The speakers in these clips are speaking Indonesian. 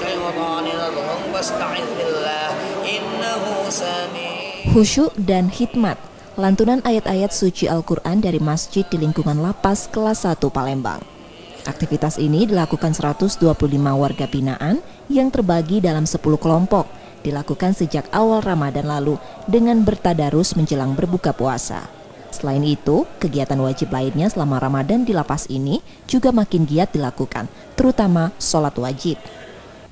syaitanir rajim wasta'idz billah innahu sami'. Khusyuk dan hikmat, lantunan ayat-ayat suci Al-Quran dari masjid di lingkungan lapas kelas 1 Palembang. Aktivitas ini dilakukan 125 warga binaan yang terbagi dalam 10 kelompok, dilakukan sejak awal Ramadan lalu dengan bertadarus menjelang berbuka puasa. Selain itu, kegiatan wajib lainnya selama Ramadan di lapas ini juga makin giat dilakukan, terutama sholat wajib.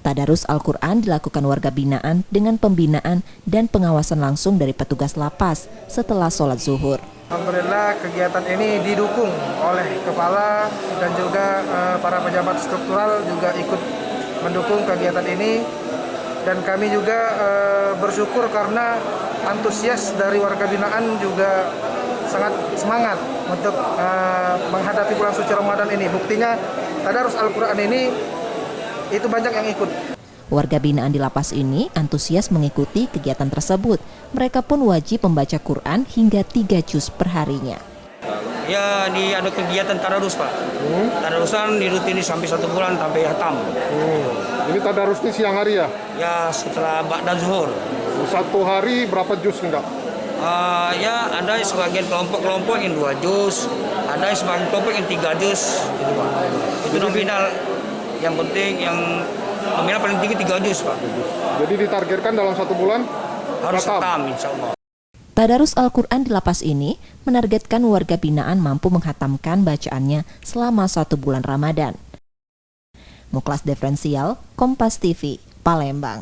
Tadarus Al-Quran dilakukan warga binaan dengan pembinaan dan pengawasan langsung dari petugas lapas setelah sholat zuhur. Alhamdulillah kegiatan ini didukung oleh kepala dan juga para pejabat struktural juga ikut mendukung kegiatan ini. Dan kami juga bersyukur karena antusias dari warga binaan juga sangat semangat untuk menghadapi bulan suci Ramadan ini. Buktinya tadarus Al-Quran ini itu banyak yang ikut. Warga binaan di lapas ini antusias mengikuti kegiatan tersebut. Mereka pun wajib membaca Quran hingga 3 juz per harinya. Ya, ada kegiatan tadarus, Pak. Tadarusan dirutini sampai 1 bulan sampai hatam. Jadi tadarusnya siang hari ya? Ya, setelah ba'da zuhur. Satu hari berapa juz enggak? Ya, ada sebagian kelompok yang 2 juz, ada sebagian kelompok yang 3 juz, gitu, Pak. Itu nominal. Yang penting yang nominal paling tinggi 3 juz, Pak. Jadi ditargetkan dalam 1 bulan harus hatam, insyaallah. Tadarus Al-Quran di lapas ini menargetkan warga binaan mampu menghatamkan bacaannya selama 1 bulan Ramadan. Muklas Diferensial, Kompas TV, Palembang.